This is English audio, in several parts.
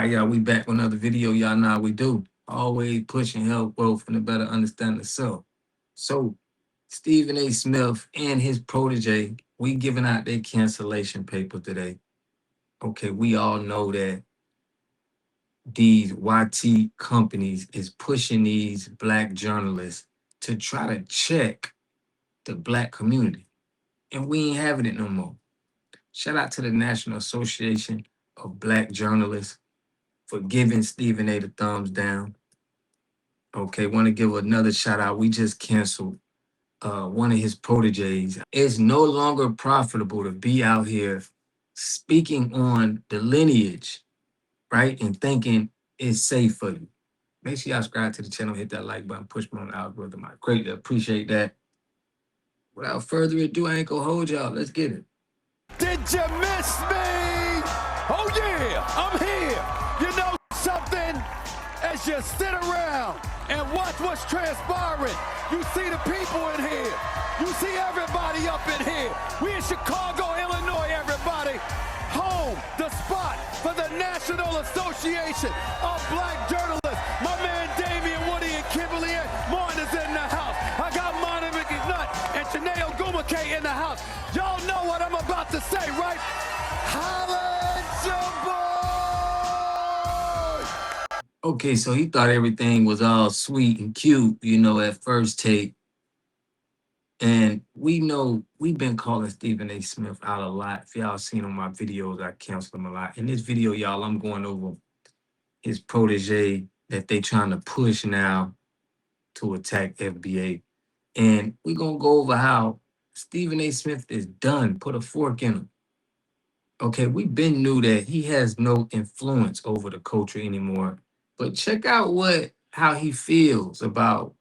right, y'all, we back with another video. Y'all know how we do. Always pushing health, growth, and a better understanding of self. So, Stephen A. Smith and his protege, we giving out their cancellation paper today. Okay, we all know that these YT companies is pushing these black journalists to try to check the black community. And we ain't having it no more. Shout out to the National Association of Black Journalists for giving Stephen A. the thumbs down. Okay, want to give another shout out. We just canceled one of his proteges. It's no longer profitable to be out here speaking on the lineage, right? And thinking it's safe for you. Make sure y'all subscribe to the channel, hit that like button, push me on the algorithm. I greatly appreciate that. Without further ado, I ain't gonna hold y'all. Let's get it. Did you miss me? Oh yeah, I'm here. You know something? As you sit around and watch what's transpiring, you see the people in here. You see everybody up in here. We in Chicago, Illinois, everybody. Home, the spot for the National Association of Black Journalists. My man Damian Woody and Kimberly Martin is in the house. I got Monica McNutt and Chanel Gumake in the house. Y'all know what I'm about to say, right? Holla at your boy! Okay, so he thought everything was all sweet and cute, at first take. And we know we've been calling Stephen A. Smith out a lot. If y'all seen on my videos, I counsel him a lot. In this video, y'all, I'm going over his protege that they trying to push now to attack FBA. And we're going to go over how Stephen A. Smith is done. Put a fork in him. Okay, we've been knew that he has no influence over the culture anymore. But check out how he feels about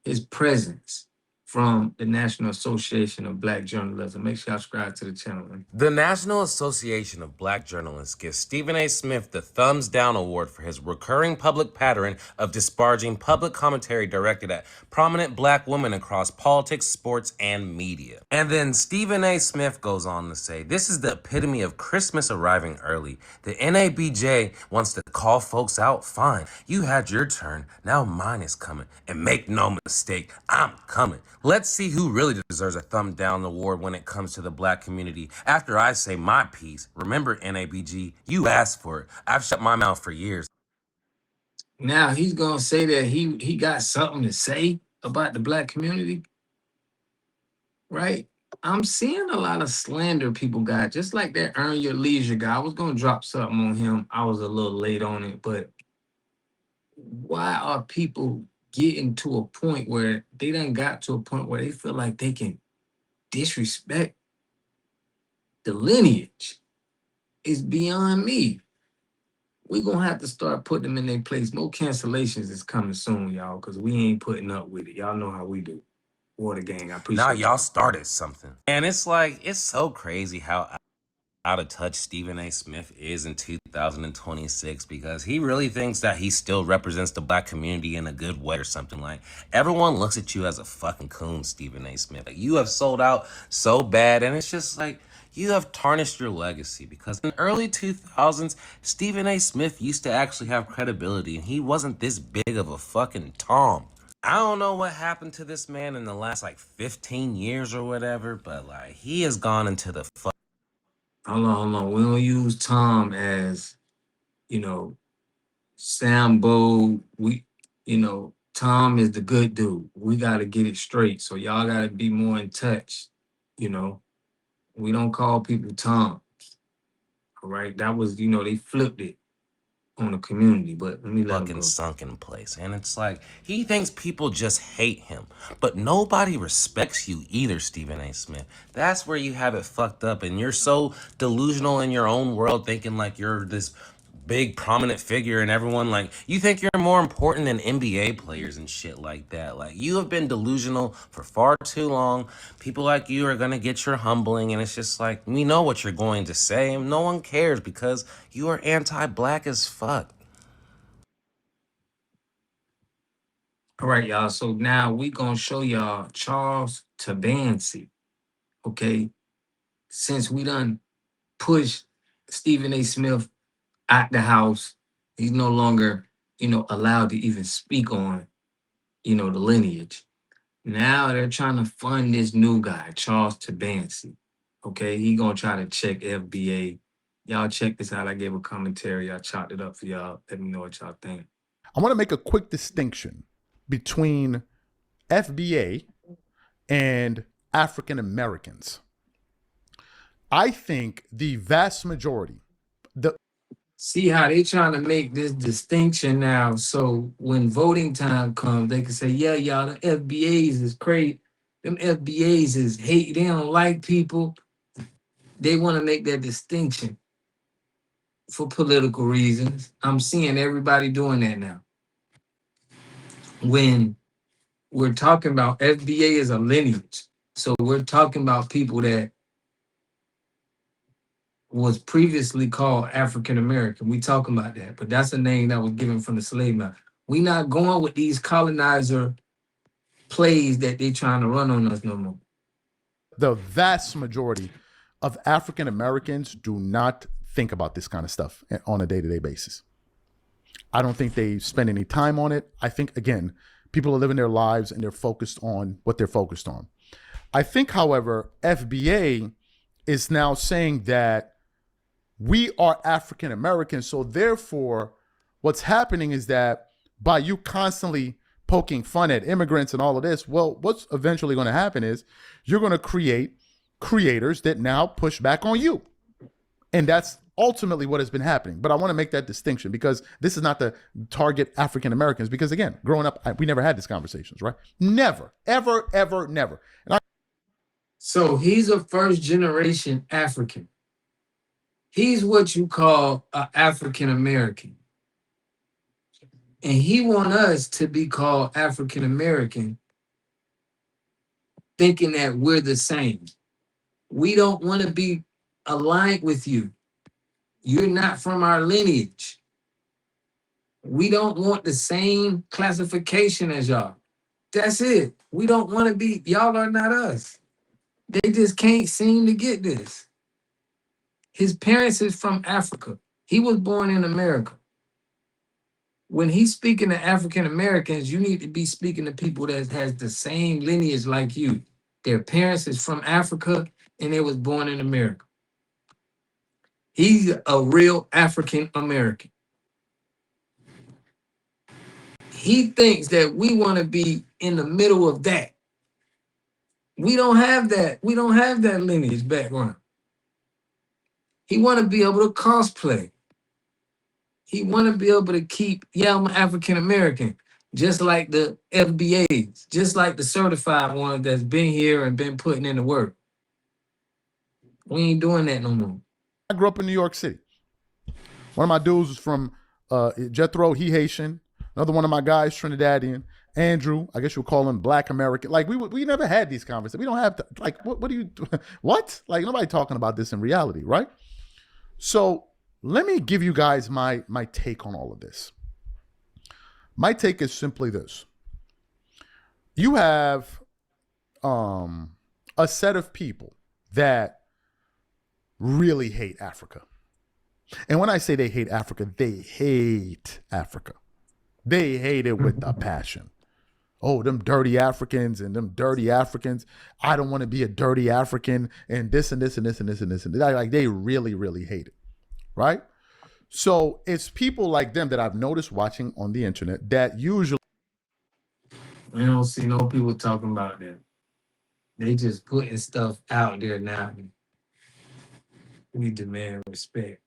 his presence from the National Association of Black Journalism. Make sure y'all subscribe to the channel, man. The National Association of Black Journalists gives Stephen A. Smith the Thumbs Down Award for his recurring public pattern of disparaging public commentary directed at prominent black women across politics, sports, and media. And then Stephen A. Smith goes on to say, this is the epitome of Christmas arriving early. The NABJ wants to call folks out, fine. You had your turn, now mine is coming. And make no mistake, I'm coming. Let's see who really deserves a thumb down award when it comes to the black community. After I say my piece, remember NABG, you asked for it. I've shut my mouth for years. Now he's gonna say that he got something to say about the black community, right? I'm seeing a lot of slander people got, just like that Earn Your Leisure guy. I was gonna drop something on him. I was a little late on it, but why are people getting to a point where they done got to a point where they feel like they can disrespect the lineage? Is beyond me. We're gonna have to start putting them in their place. More cancellations is coming soon, y'all, because we ain't putting up with it. Y'all know how we do. Water Gang, I appreciate Now it. y'all started something. And it's like, it's so crazy how out of touch Stephen A. Smith is in 2026 because he really thinks that he still represents the black community in a good way or something. Like, everyone looks at you as a fucking coon, Stephen A. Smith. Like, you have sold out so bad, and it's just like, you have tarnished your legacy because in the early 2000s, Stephen A. Smith used to actually have credibility, and he wasn't this big of a fucking Tom. I don't know what happened to this man in the last, 15 years or whatever, but, he has gone into the Hold on. We don't use Tom as, Sambo. Tom is the good dude. We got to get it straight. So y'all got to be more in touch. We don't call people Tom. All right. That was, they flipped it on the community, but let me let him fucking go. sunken place. And it's like, he thinks people just hate him, but nobody respects you either, Stephen A. Smith. That's where you have it fucked up, and you're so delusional in your own world, thinking like you're this big prominent figure, and everyone you think you're more important than NBA players and shit like that. You have been delusional for far too long. People like you are gonna get your humbling, and it's just like, we know what you're going to say, and no one cares because you are anti-black as fuck. All right, y'all. So now we gonna show y'all Charles Tabansi. Okay. Since we done pushed Stephen A. Smith out the house, He's no longer, allowed to even speak on, the lineage. Now they're trying to fund this new guy, Charles Tabansi. Okay, he gonna try to check FBA. Y'all check this out. I gave a commentary. I chopped it up for y'all. Let me know what y'all think. I want to make a quick distinction between FBA and African Americans. I think the vast majority, See how they trying to make this distinction now. So when voting time comes, they can say, yeah, y'all, the FBAs is crazy. Them FBAs is hate. They don't like people. They want to make that distinction for political reasons. I'm seeing everybody doing that now. When we're talking about FBA is a lineage. So we're talking about people that was previously called African American. We talking about that, but that's a name that was given from the slave master. We not going with these colonizer plays that they trying to run on us no more. The vast majority of African Americans do not think about this kind of stuff on a day-to-day basis. I don't think they spend any time on it. I think, again, people are living their lives and they're focused on what they're focused on. I think, however, FBA is now saying that we are African Americans. So therefore, what's happening is that by you constantly poking fun at immigrants and all of this, well, what's eventually going to happen is you're going to create creators that now push back on you. And that's ultimately what has been happening. But I want to make that distinction because this is not the target African Americans. Because again, growing up, we never had these conversations, right? Never, ever, ever, never. So he's a first generation African. He's what you call an African American. And he want us to be called African American, thinking that we're the same. We don't want to be aligned with you. You're not from our lineage. We don't want the same classification as y'all. That's it. We don't want to be, y'all are not us. They just can't seem to get this. His parents is from Africa. He was born in America. When he's speaking to African Americans, you need to be speaking to people that has the same lineage like you. Their parents is from Africa and they was born in America. He's a real African American. He thinks that we want to be in the middle of that. We don't have that. We don't have that lineage background. He want to be able to cosplay. He want to be able to keep, yeah, I'm African American, just like the FBAs, just like the certified ones that's been here and been putting in the work. We ain't doing that no more. I grew up in New York City. One of my dudes was from Jethro, he Haitian. Another one of my guys, Trinidadian. Andrew, I guess you'll call him Black American. Like we never had these conversations. We don't have to, like, what do you, what? Like nobody talking about this in reality, right? So let me give you guys my take on all of this. My take is simply this. You have a set of people that really hate Africa. And when I say they hate Africa, they hate Africa. They hate it with a passion. Oh, them dirty Africans and them dirty Africans. I don't want to be a dirty African and this and this and this and this and this. And like they really, really hate it. Right? So it's people like them that I've noticed watching on the internet that usually. We don't see no people talking about that. They just putting stuff out there now. We demand respect.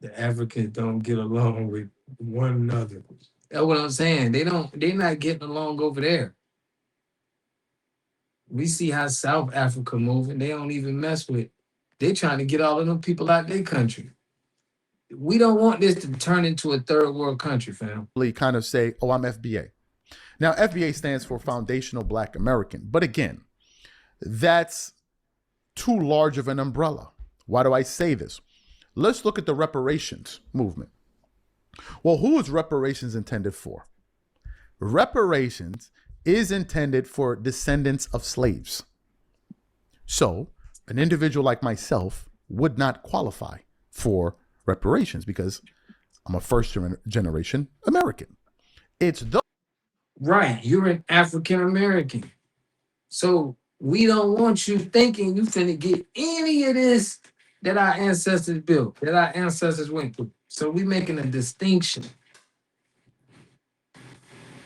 The Africans don't get along with one another. That's what I'm saying. They're not getting along over there. We see how South Africa moving. They don't even mess with. They're trying to get all of them people out their country. We don't want this to turn into a third world country, fam. Kind of say, oh, I'm FBA. Now, FBA stands for Foundational Black American. But again, that's too large of an umbrella. Why do I say this? Let's look at the reparations movement. Well, who is reparations intended for? Reparations is intended for descendants of slaves. So an individual like myself would not qualify for reparations because I'm a first generation American. It's those. Right. You're an African American. So we don't want you thinking you finna get any of this that our ancestors built, that our ancestors went through. So we making a distinction.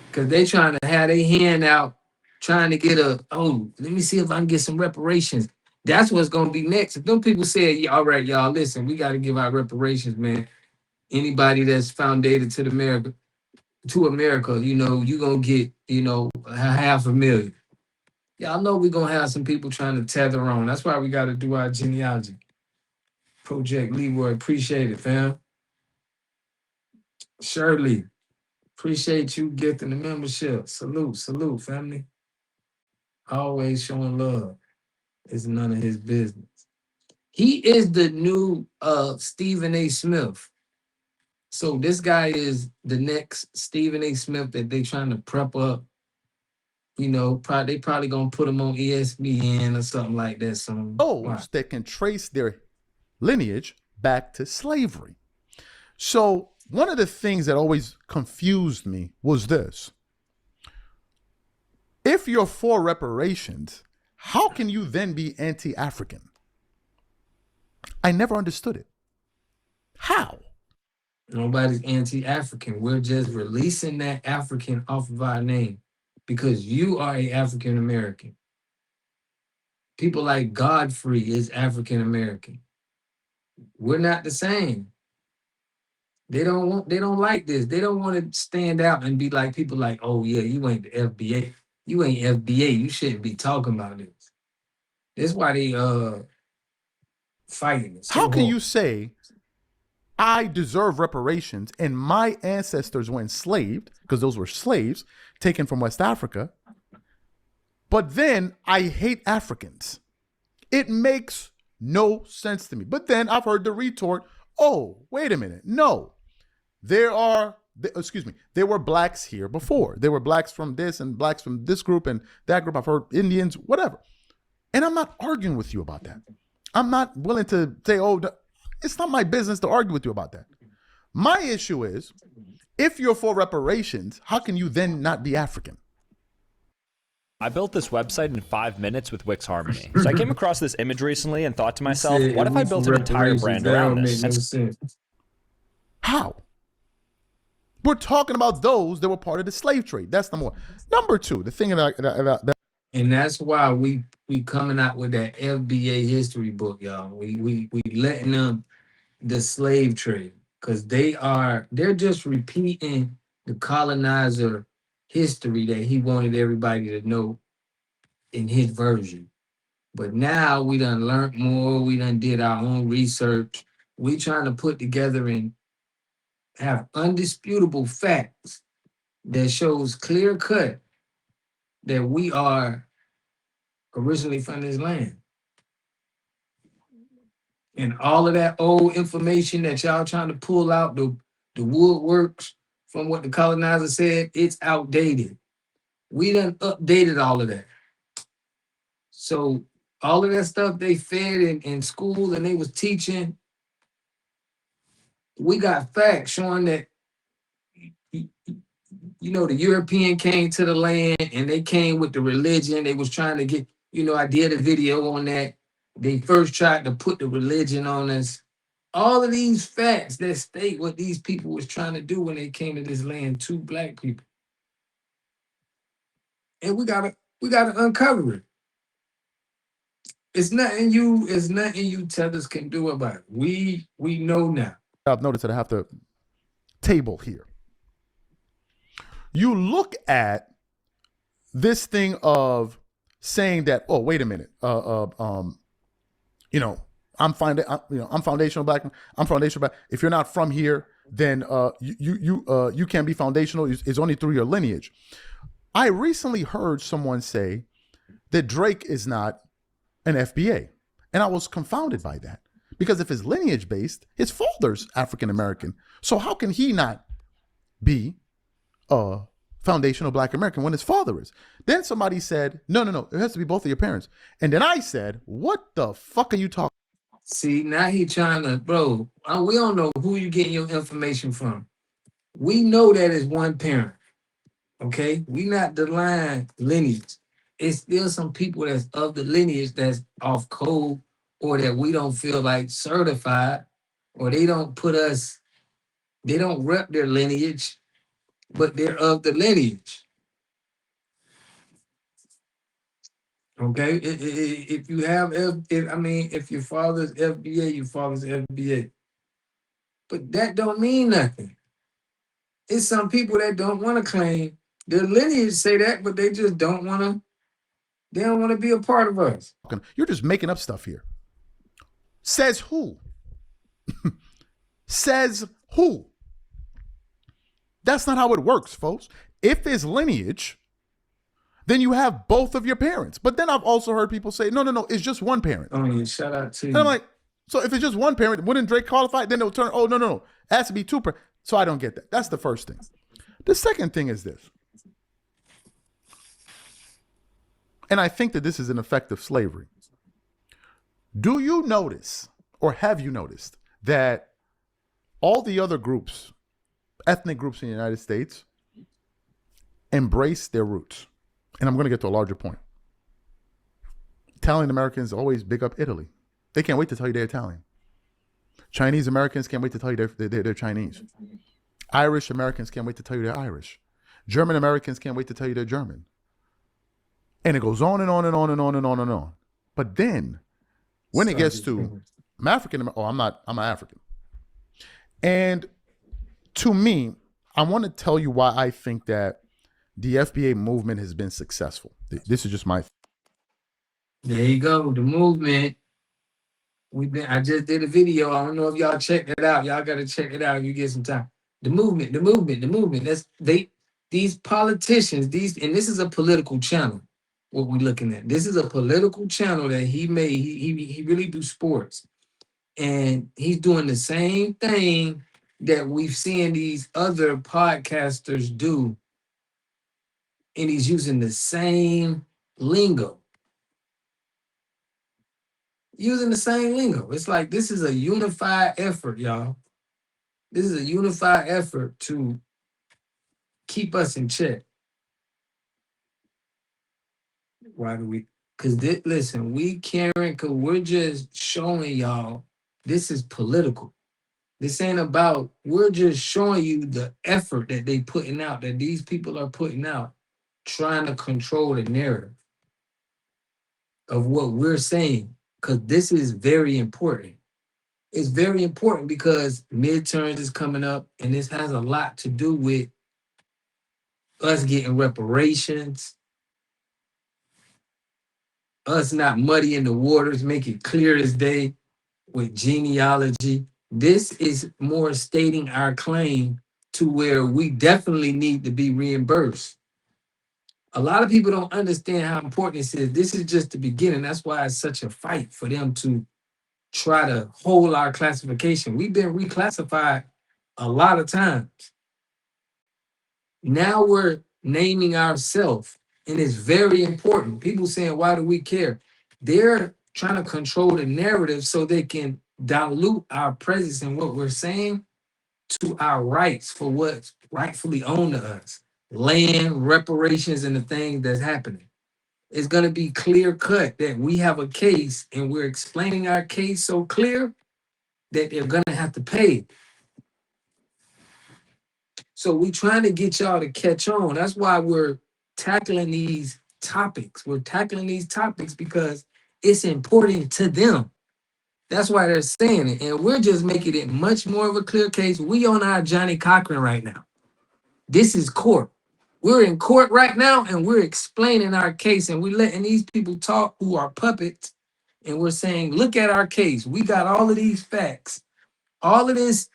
Because they trying to have their hand out, trying to get let me see if I can get some reparations. That's what's gonna be next. If them people say, yeah, all right, y'all, listen, we gotta give out reparations, man. Anybody that's found data to America, you gonna get, $500,000. Y'all know we're gonna have some people trying to tether on. That's why we gotta do our genealogy. Project Leroy, appreciate it, fam. Shirley, appreciate you gifting the membership. Salute, family. Always showing love. It's none of his business. He is the new Stephen A. Smith. So this guy is the next Stephen A. Smith that they trying to prep up. They probably gonna put him on ESPN or something like that soon. Those that can trace their lineage back to slavery. So one of the things that always confused me was this. If you're for reparations, how can you then be anti-African? I never understood it. How? Nobody's anti-African. We're just releasing that African off of our name because you are a African American. People like Godfrey is African American. We're not the same. They don't like this. They don't want to stand out and be like people like, oh yeah, you ain't the FBA. You ain't FBA. You shouldn't be talking about this. That's why they fighting. How can you say I deserve reparations and my ancestors were enslaved, because those were slaves taken from West Africa, but then I hate Africans? It makes no sense to me. But then I've heard the retort, oh, wait a minute. No, there were blacks here before. There were blacks from this and blacks from this group and that group. I've heard Indians, whatever. And I'm not arguing with you about that. I'm not willing to say, oh, it's not my business to argue with you about that. My issue is, if you're for reparations, how can you then not be African? I built this website in 5 minutes with Wix Harmony. So I came across this image recently and thought to myself, what if I built an entire brand around this? How? We're talking about those that were part of the slave trade. That's number one. Number two, the thing that and that's why we coming out with that FBA history book, y'all. We letting them the slave trade, because they're just repeating the colonizer history that he wanted everybody to know in his version. But now we done learned more. We done did our own research. We trying to put together and have undisputable facts that shows clear cut that we are originally from this land. And all of that old information that y'all trying to pull out, the woodworks from what the colonizer said, it's outdated. We done updated all of that. So all of that stuff they fed in school and they was teaching, we got facts showing that, the European came to the land and they came with the religion. They was trying to get, I did a video on that. They first tried to put the religion on us. All of these facts that state what these people was trying to do when they came to this land to black people. And we gotta uncover it. It's nothing you tethers can do about it. We know now. I've noticed that I have to table here. You look at this thing of saying that, oh, wait a minute, I'm foundational black. I'm foundational black. If you're not from here, then you can't be foundational. It's only through your lineage. I recently heard someone say that Drake is not an FBA, and I was confounded by that, because if it's lineage based, his father's African American. So how can he not be a foundational black American when his father is? Then somebody said, no, it has to be both of your parents. And then I said, what the fuck are you talking? See, now he trying to, bro. We don't know who you getting your information from. We know that it's one parent. Okay, we not the line lineage. It's still some people that's of the lineage that's off code, or that we don't feel like certified, or they don't put us. They don't rep their lineage, but they're of the lineage. Okay, if you have, if your father's FBA, your father's FBA, but that don't mean nothing. It's some people that don't want to claim their lineage say that, but they just don't want to. They don't want to be a part of us. You're just making up stuff here. Says who? Says who? That's not how it works, folks. If it's lineage, then you have both of your parents. But then I've also heard people say, no, it's just one parent. Oh, yeah, shout out to you. And I'm like, so if it's just one parent, wouldn't Drake qualify? Then it'll turn, no. It has to be two parents. So I don't get that. That's the first thing. The second thing is this. And I think that this is an effect of slavery. Do you notice, or have you noticed, that all the other groups, ethnic groups in the United States, embrace their roots? And I'm going to get to a larger point. Italian Americans always big up Italy. They can't wait to tell you they're Italian. Chinese Americans can't wait to tell you they're Chinese. Irish Americans can't wait to tell you they're Irish. German Americans can't wait to tell you they're German. And it goes on and on and on and on and on and on. But then, when it gets to I'm African, I'm not African. And to me, I want to tell you why I think that the FBA movement has been successful. This is just my. There you go, the movement. I just did a video. I don't know if y'all checked it out. Y'all got to check it out if you get some time. The movement. These politicians, and this is a political channel. What we're looking at. This is a political channel that he made. He really do sports, and he's doing the same thing that we've seen these other podcasters do, and he's using the same lingo. It's like this is a unified effort, y'all. This is a unified effort to keep us in check. Why do we? Because listen, we caring because we're just showing y'all this is political. This ain't about, we're just showing you the effort that they putting out, that these people are putting out, trying to control the narrative of what we're saying. Because this is very important. It's very important because midterms is coming up, and this has a lot to do with us getting reparations, us not muddying the waters, make it clear as day with genealogy. This is more stating our claim to where we definitely need to be reimbursed. A lot of people don't understand how important this is. This is just the beginning. That's why it's such a fight for them to try to hold our classification. We've been reclassified a lot of times. Now we're naming ourselves, and it's very important. People saying, why do we care? They're trying to control the narrative so they can dilute our presence and what we're saying to our rights for what's rightfully owned to us. Land, reparations, and the things that's happening. It's going to be clear cut that we have a case and we're explaining our case so clear that they're going to have to pay. So we're trying to get y'all to catch on. That's why we're tackling these topics. We're tackling these topics because it's important to them. That's why they're saying it. And we're just making it much more of a clear case. We on our Johnny Cochran right now. This is court. We're in court right now, and we're explaining our case, and we're letting these people talk who are puppets, and we're saying, look at our case. We got all of these facts, all of this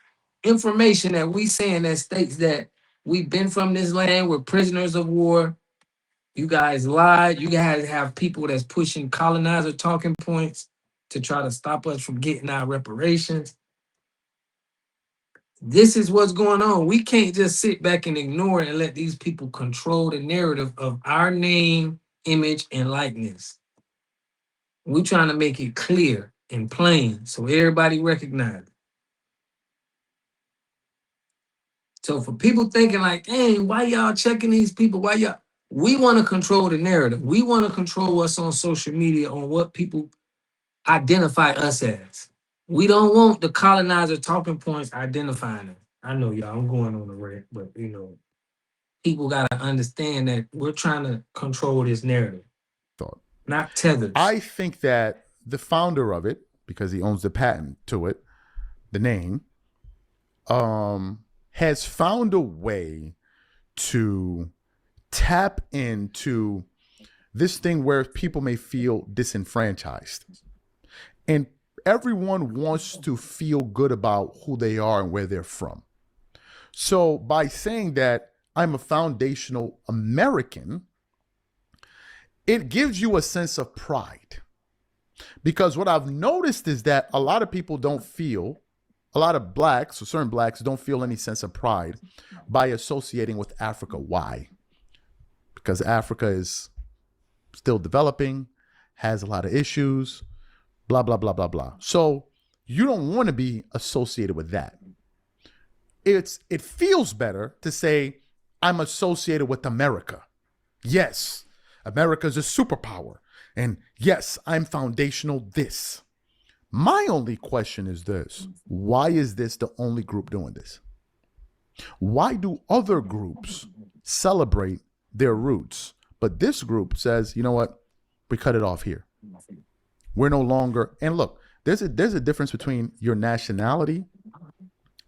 information that we saying that states that we've been from this land, we're prisoners of war. You guys lied. You guys have people that's pushing colonizer talking points to try to stop us from getting our reparations. This is what's going on. We can't just sit back and ignore it and let these people control the narrative of our name, image, and likeness. We're trying to make it clear. in plain, so everybody recognize it. So for people thinking like, hey, why y'all checking these people? Why y'all? We want to control the narrative. We want to control what's on social media, on what people identify us as. We don't want the colonizer talking points identifying us. I know y'all, I'm going on a rant, but you know, people gotta understand that we're trying to control this narrative, not tethers. I think that the founder of it, because he owns the patent to it, the name, has found a way to tap into this thing where people may feel disenfranchised. And everyone wants to feel good about who they are and where they're from. So by saying that I'm a foundational American, it gives you a sense of pride. Because what I've noticed is that a lot of people don't feel, a lot of blacks or certain blacks don't feel any sense of pride by associating with Africa. Why? Because Africa is still developing, has a lot of issues, blah, blah, blah, blah, blah. So you don't want to be associated with that. It feels better to say, I'm associated with America. Yes, America's a superpower. And yes, I'm foundational this. My only question is this. Why is this the only group doing this? Why do other groups celebrate their roots? But this group says, you know what? We cut it off here. We're no longer, and look, there's a difference between your nationality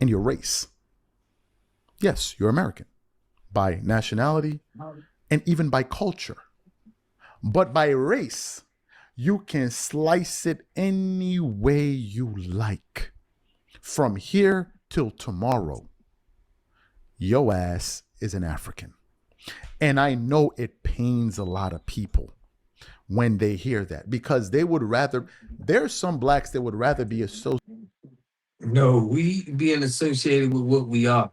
and your race. Yes, you're American by nationality and even by culture. But by race, you can slice it any way you like. From here till tomorrow, your ass is an African. And I know it pains a lot of people when they hear that, because they would rather, there's some blacks that would rather be associated. No, we being associated with what we are.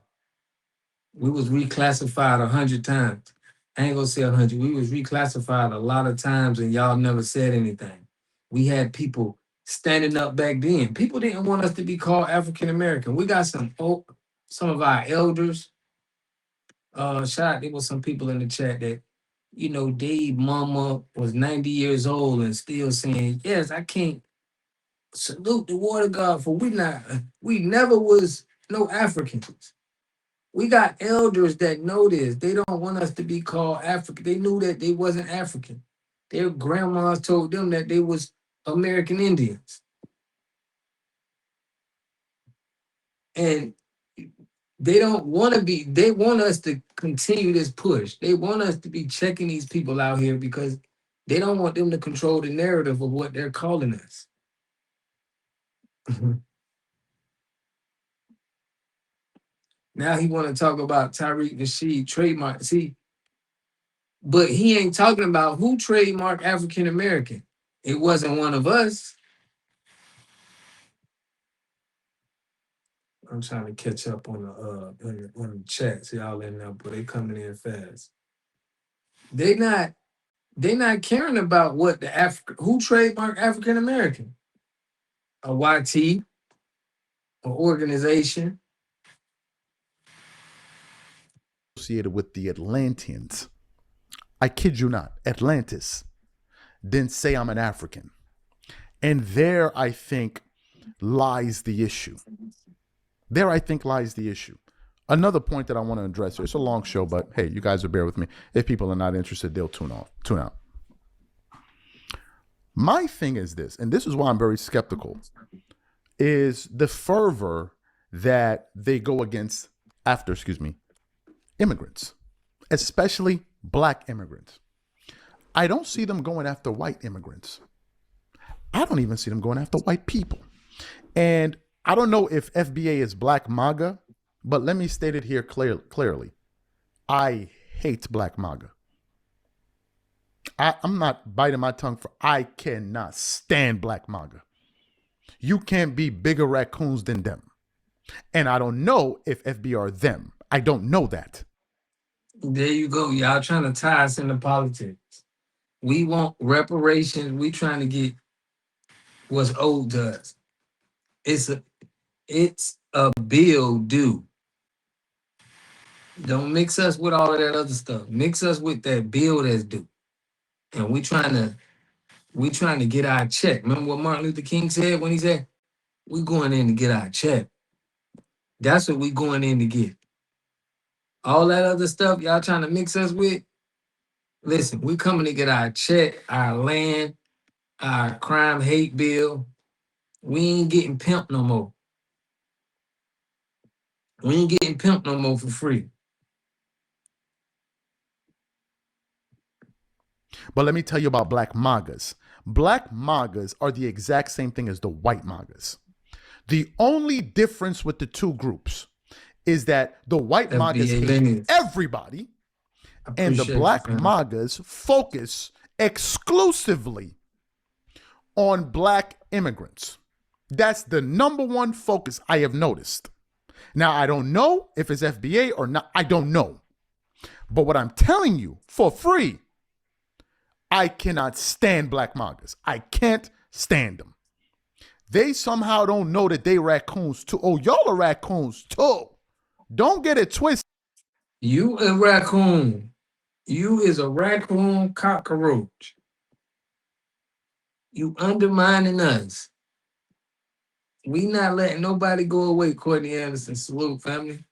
We was reclassified 100 times. I ain't gonna say 100. We was reclassified a lot of times, and y'all never said anything. We had people standing up back then. People didn't want us to be called African American. We got some of our elders. Shout out, there was some people in the chat that, you know, Dave mama was 90 years old and still saying, yes, I can't salute the water god for we never was no Africans. We got elders that know this. They don't want us to be called African. They knew that they wasn't African. Their grandmas told them that they was American Indians. And they don't want to be, they want us to continue this push. They want us to be checking these people out here because they don't want them to control the narrative of what they're calling us. Now he want to talk about Tariq Nasheed trademark. See, but he ain't talking about who trademarked African American. It wasn't one of us. I'm trying to catch up on the chats. Y'all in there, but they coming in fast. They not caring about what who trademarked African American. A YT, an organization. Associated with the Atlanteans. I kid you not, Atlantis didn't say I'm an African. And there, I think, lies the issue. Another point that I want to address here. It's a long show, but hey, you guys will bear with me. If people are not interested, they'll tune out. My thing is this, and this is why I'm very skeptical, is the fervor that they go against after, immigrants, especially black immigrants. I don't see them going after white immigrants. I don't even see them going after white people. And I don't know if FBA is black MAGA, but let me state it here clearly. I hate black MAGA. I'm not biting my tongue for, I cannot stand black MAGA. You can't be bigger raccoons than them. And I don't know if FBA are them. I don't know that. There you go. Y'all trying to tie us into politics. We want reparations. We trying to get what's owed to us. It's a bill due. Don't mix us with all of that other stuff. Mix us with that bill that's due. And we trying to get our check. Remember what Martin Luther King said when he said, we going in to get our check. That's what we going in to get. All that other stuff y'all trying to mix us with, listen, we coming to get our check, our land, our crime hate bill. We ain't getting pimped no more. We ain't getting pimped no more for free. But let me tell you about black MAGAs. Black MAGAs are the exact same thing as the white MAGAs. The only difference with the two groups is that the white MAGAs hate everybody, and the black MAGAs focus exclusively on black immigrants. That's the number one focus I have noticed. Now, I don't know if it's FBA or not. I don't know. But what I'm telling you for free, I cannot stand black MAGAs. I can't stand them. They somehow don't know that they raccoons too. Oh, y'all are raccoons too. Don't get it twisted. You a raccoon. You is a raccoon cockroach. You undermining us. We not letting nobody go away, Courtney Anderson. Salute, family.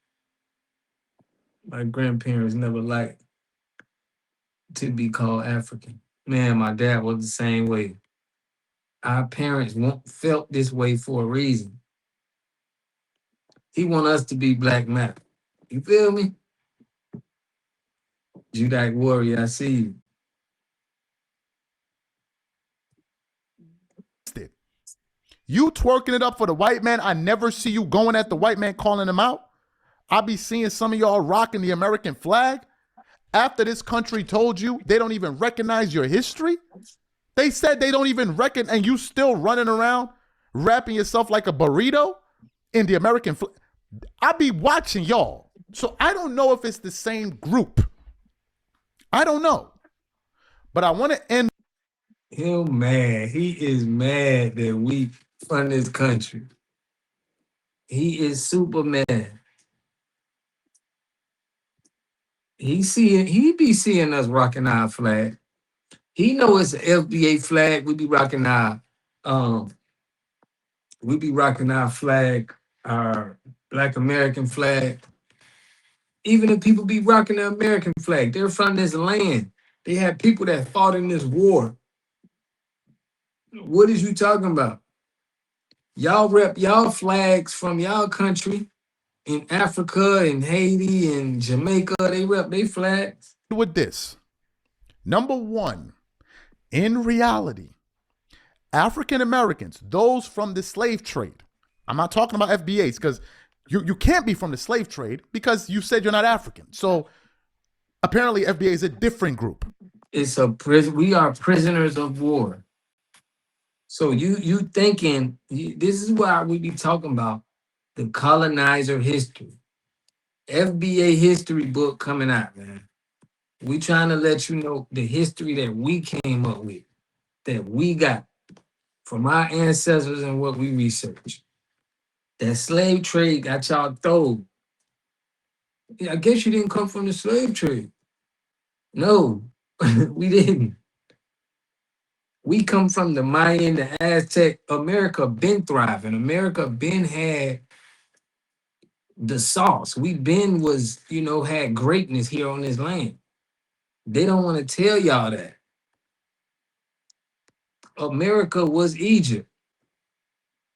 My grandparents never liked to be called African. Man, my dad was the same way. Our parents felt this way for a reason. He want us to be black man. You feel me? Judite warrior, I see you. You twerking it up for the white man. I never see you going at the white man, calling him out. I be seeing some of y'all rocking the American flag. After this country told you they don't even recognize your history. They said they don't even reckon, and you still running around wrapping yourself like a burrito in the American flag. I be watching y'all. So I don't know if it's the same group. I don't know. But I want to end. Him mad. He is mad that we fund this country. He is super mad. He be seeing us rocking our flag. He know it's an FBA flag. We be rocking our flag, our Black American flag. Even if people be rocking the American flag, they're from this land. They have people that fought in this war. What is you talking about? Y'all rep y'all flags from y'all country in Africa and Haiti and Jamaica. They rep their flags. With this, number one, in reality, African Americans, those from the slave trade, I'm not talking about FBAs because you can't be from the slave trade because you said you're not African. So apparently FBA is a different group. It's a prison. We are prisoners of war. So you thinking, this is why we be talking about the colonizer history. FBA history book coming out, man. We trying to let you know the history that we came up with, that we got from our ancestors and what we researched. That slave trade got y'all thrown. I guess you didn't come from the slave trade. No, we didn't. We come from the Mayan, the Aztec. America been thriving. America been had the sauce. We been was, had greatness here on this land. They don't want to tell y'all that. America was Egypt.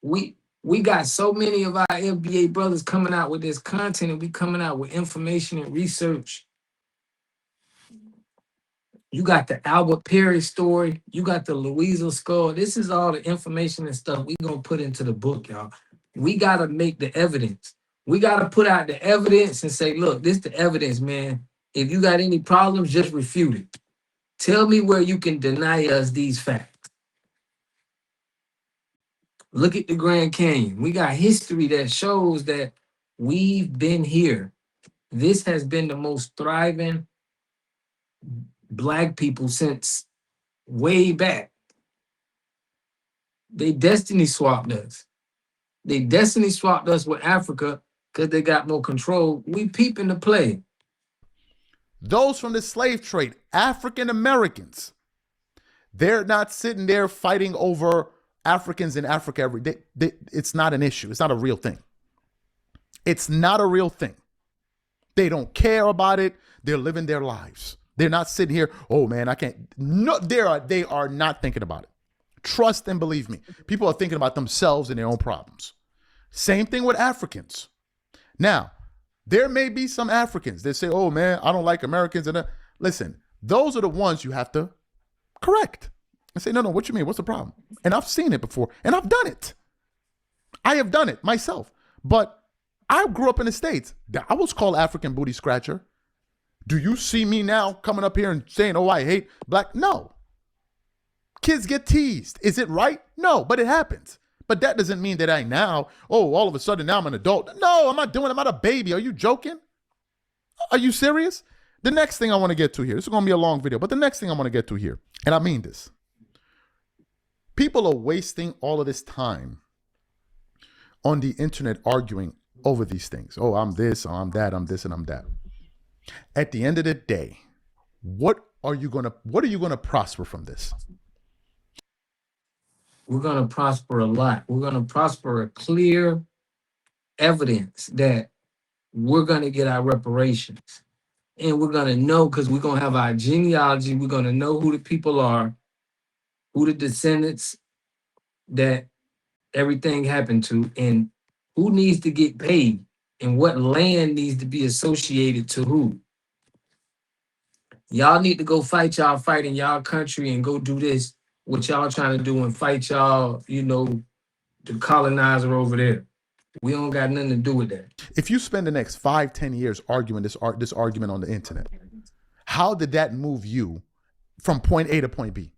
We got so many of our FBA brothers coming out with this content, and we coming out with information and research. You got the Albert Perry story. You got the Louisa skull. This is all the information and stuff we gonna put into the book, y'all. We gotta make the evidence. We gotta put out the evidence and say, look, this is the evidence, man. If you got any problems, just refute it. Tell me where you can deny us these facts. Look at the Grand Canyon. We got history that shows that we've been here. This has been the most thriving Black people since way back. They destiny swapped us. They destiny swapped us with Africa because they got more control. We peeping the play. Those from the slave trade, African Americans, they're not sitting there fighting over Africans in Africa every day. It's not an issue. It's not a real thing. It's not a real thing. They don't care about it. They're living their lives. They're not sitting here, oh man, I can't. No, they are not thinking about it. Trust and believe me. People are thinking about themselves and their own problems. Same thing with Africans. Now, there may be some Africans that say, oh man, I don't like Americans. And listen, those are the ones you have to correct. And say, no, what you mean? What's the problem? And I've seen it before and I've done it. I have done it myself. But I grew up in the States. I was called African booty scratcher. Do you see me now coming up here and saying, oh, I hate black? No. Kids get teased. Is it right? No, but it happens. But that doesn't mean that I now, oh, all of a sudden now I'm an adult. No, I'm not doing it. I'm not a baby. Are you joking? Are you serious? The next thing I want to get to here, this is going to be a long video, but the next thing I want to get to here, and I mean this. People are wasting all of this time on the internet arguing over these things. Oh, I'm this, I'm that, I'm this, and I'm that. At the end of the day, what are you gonna prosper from this? We're gonna prosper a lot. We're gonna prosper a clear evidence that we're gonna get our reparations. And we're gonna know, because we're gonna have our genealogy, we're gonna know who the people are, who the descendants that everything happened to, and who needs to get paid, and what land needs to be associated to who. Y'all need to go fight y'all fight in y'all country and go do this, what y'all trying to do, and fight y'all, the colonizer over there. We don't got nothing to do with that. If you spend the next 5-10 years arguing this argument on the internet, how did that move you from point A to point B?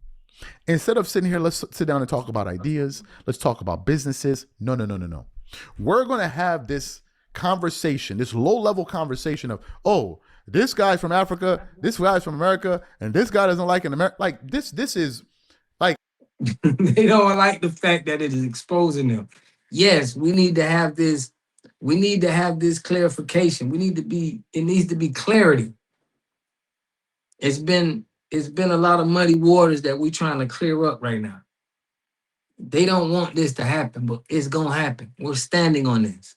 Instead of sitting here, let's sit down and talk about ideas. Let's talk about businesses. No. We're going to have this conversation, this low-level conversation of, oh, this guy's from Africa, this guy's from America, and this guy doesn't like an America. Like this is like they don't like the fact that it is exposing them. Yes, we need to have this. We need to have this clarification. It needs to be clarity. It's been a lot of muddy waters that we're trying to clear up right now. They don't want this to happen, but it's gonna happen. We're standing on this.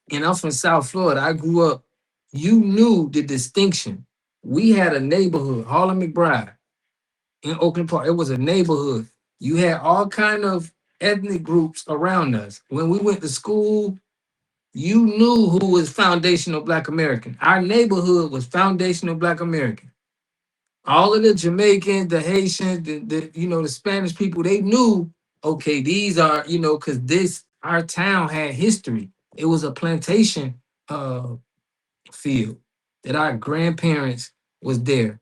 And I'm from South Florida. I grew up, you knew the distinction. We had a neighborhood, Harlem McBride, in Oakland Park. It was a neighborhood. You had all kind of ethnic groups around us. When we went to school, you knew who was foundational Black American. Our neighborhood was foundational Black American. All of the Jamaicans, the Haitians, the Spanish people, they knew, okay, these are, because our town had history. It was a plantation field that our grandparents was there.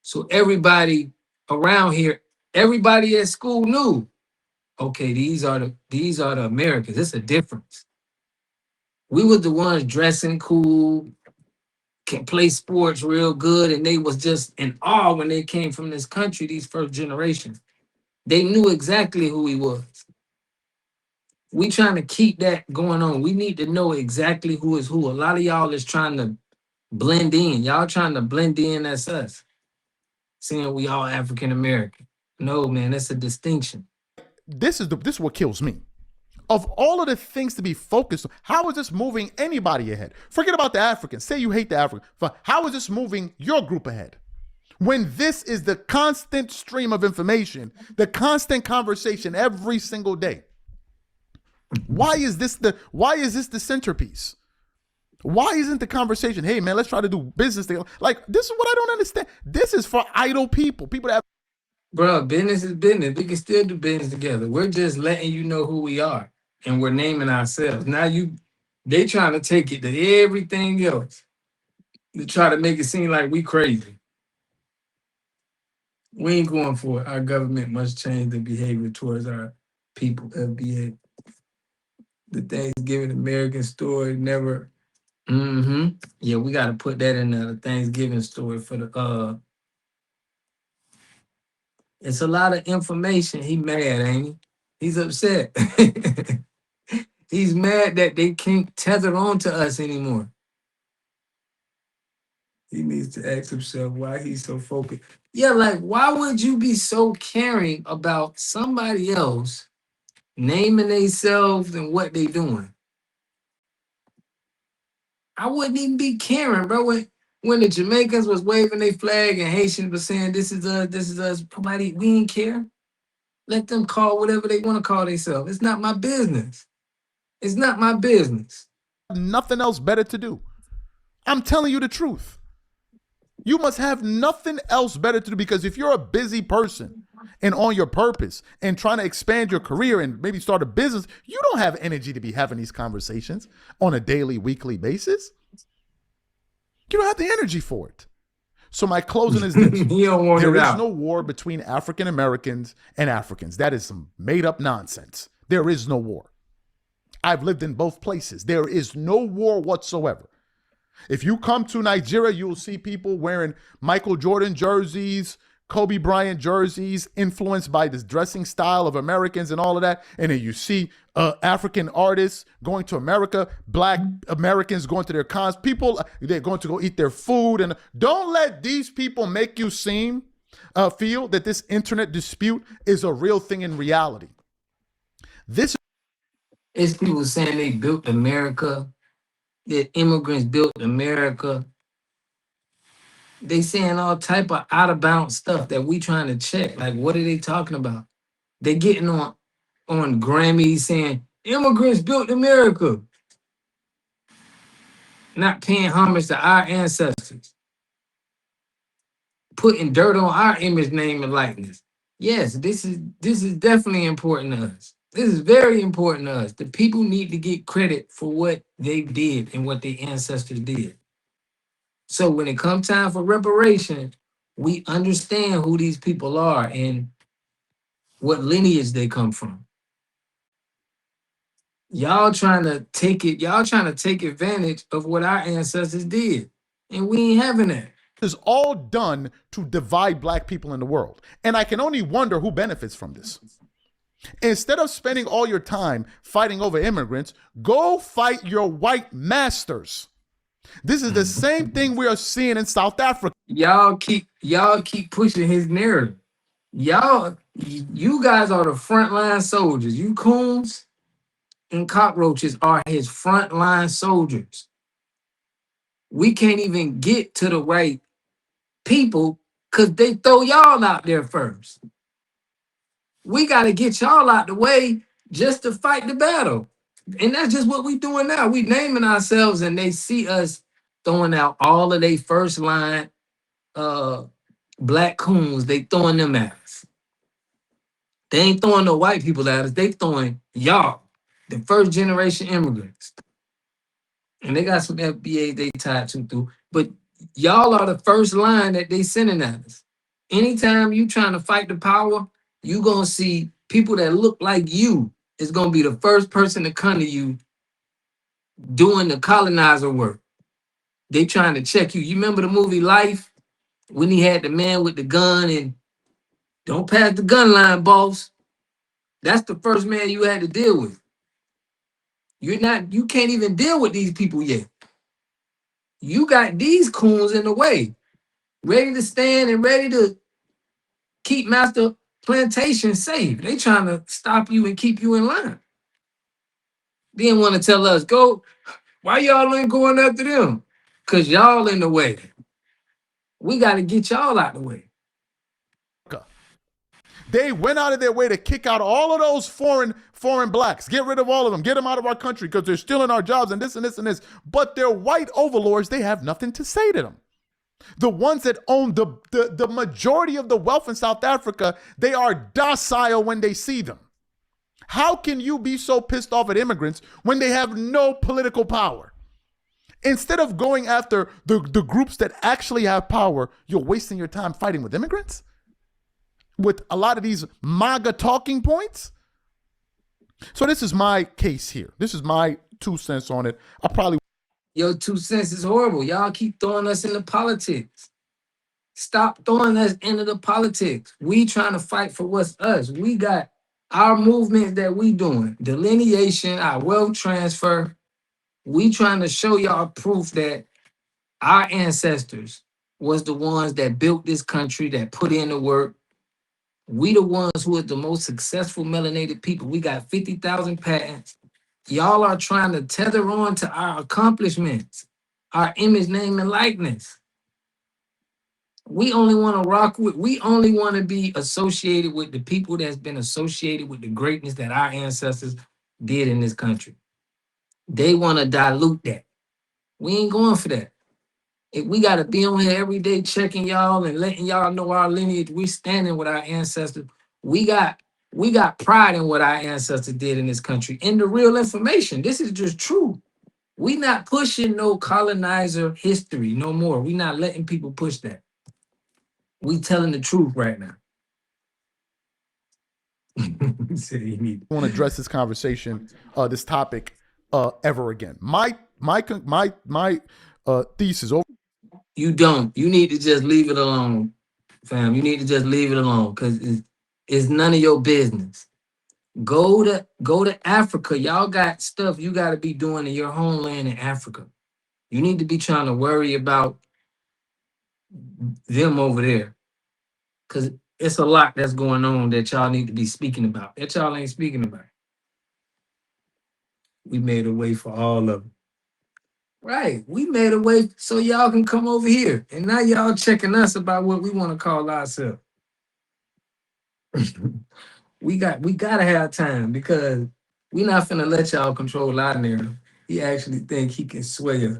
So everybody around here, everybody at school knew, okay, these are the Americans. It's a difference. We were the ones dressing cool, can play sports real good, and they was just in awe when they came from this country, these first generations. They knew exactly who he was. We trying to keep that going on. We need to know exactly who is who. A lot of y'all is trying to blend in. Y'all trying to blend in as us, saying we all African American. No, man, that's a distinction. This is what kills me. Of all of the things to be focused on, how is this moving anybody ahead? Forget about the Africans. Say you hate the Africans. How is this moving your group ahead? When this is the constant stream of information, the constant conversation every single day. Why is this the centerpiece? Why isn't the conversation, hey man, let's try to do business together? Like, this is what I don't understand. This is for idle people. People that Bro, business is business. We can still do business together. We're just letting you know who we are, and we're naming ourselves. Now they trying to take it to everything else to try to make it seem like we crazy. We ain't going for it. Our government must change the behavior towards our people. FBA. The Thanksgiving American story never. Yeah, we got to put that in the Thanksgiving story for the. It's a lot of information. He mad, ain't he? He's upset. He's mad that they can't tether on to us anymore. He needs to ask himself why he's so focused. Yeah, like, why would you be so caring about somebody else naming themselves and what they doing? I wouldn't even be caring, bro. When the Jamaicans was waving their flag and Haitians was saying, this is us, nobody, we ain't care. Let them call whatever they want to call themselves. It's not my business. It's not my business. Nothing else better to do. I'm telling you the truth. You must have nothing else better to do, because if you're a busy person and on your purpose and trying to expand your career and maybe start a business, you don't have energy to be having these conversations on a daily, weekly basis. You don't have the energy for it. So my closing is this. There is no war between African Americans and Africans. That is some made up nonsense. There is no war. I've lived in both places. There is no war whatsoever. If you come to Nigeria, you'll see people wearing Michael Jordan jerseys, Kobe Bryant jerseys, influenced by this dressing style of Americans and all of that. And then you see African artists going to America, Black Americans going to their cons. People, they're going to go eat their food. And don't let these people make you feel that this internet dispute is a real thing in reality. It's people saying they built America, that immigrants built America. They saying all type of out of bounds stuff that we trying to check. Like, what are they talking about? They getting on Grammys saying immigrants built America, not paying homage to our ancestors, putting dirt on our image, name, and likeness. Yes, this is definitely important to us. This is very important to us. The people need to get credit for what they did and what their ancestors did. So when it comes time for reparation, we understand who these people are and what lineage they come from. Y'all trying to take advantage of what our ancestors did. And we ain't having that. Is all done to divide Black people in the world. And I can only wonder who benefits from this. Instead of spending all your time fighting over immigrants, go fight your white masters. This is the same thing we are seeing in South Africa. Y'all keep pushing his narrative. You guys are the frontline soldiers. You coons and cockroaches are his frontline soldiers. We can't even get to the right people because they throw y'all out there first. We got to get y'all out the way just to fight the battle. And that's just what we doing now. We naming ourselves and they see us throwing out all of their first line Black coons. They throwing them at us. They ain't throwing no white people at us. They throwing y'all, the first generation immigrants. And they got some FBA they tied to through. But y'all are the first line that they sending at us. Anytime you trying to fight the power, you gonna see people that look like you is gonna be the first person to come to you doing the colonizer work. They trying to check you. You remember the movie Life? When he had the man with the gun and don't pass the gun line, boss. That's the first man you had to deal with. You can't even deal with these people yet. You got these coons in the way, ready to stand and ready to keep Master Plantation safe. They trying to stop you and keep you in line. They didn't want to tell us, go, why y'all ain't going after them? Because y'all in the way. We got to get y'all out the way. They went out of their way to kick out all of those foreign Blacks. Get rid of all of them. Get them out of our country because they're stealing our jobs and this and this and this. But they're white overlords. They have nothing to say to them. The ones that own the majority of the wealth in South Africa, they are docile when they see them. How can you be so pissed off at immigrants when they have no political power? Instead of going after the groups that actually have power, you're wasting your time fighting with immigrants? With a lot of these MAGA talking points? So this is my case here. This is my 2 cents on it. Your 2 cents is horrible. Y'all keep throwing us into politics. Stop throwing us into the politics. We trying to fight for what's us. We got our movements that we doing, delineation, our wealth transfer. We trying to show y'all proof that our ancestors was the ones that built this country, that put in the work. We the ones who are the most successful melanated people. We got 50,000 patents. Y'all are trying to tether on to our accomplishments, our image, name, and likeness. We only want to rock with, we only want to be associated with the people that's been associated with the greatness that our ancestors did in this country. They want to dilute that. We ain't going for that. If we got to be on here every day checking y'all and letting y'all know our lineage, we standing with our ancestors. We got pride in what our ancestors did in this country. In the real information, this is just true. We not pushing no colonizer history no more. We not letting people push that. We telling the truth right now. I want to address this conversation, this topic, ever again. My thesis over. You don't. You need to just leave it alone, fam. You need to just leave it alone because it's none of your business. Go to Africa. Y'all got stuff you got to be doing in your homeland in Africa. You need to be trying to worry about them over there because it's a lot that's going on that y'all need to be speaking about. That y'all ain't speaking about. We made a way for all of them. Right. We made a way so y'all can come over here. And now y'all checking us about what we want to call ourselves. we gotta have time because we not finna let y'all control our narrative. He actually think he can sway us.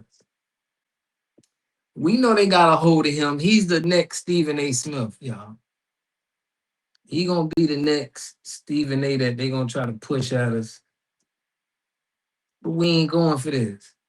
We know they got a hold of him. He's the next Stephen A. Smith, y'all. He gonna be the next Stephen A. that they gonna try to push at us. But we ain't going for this.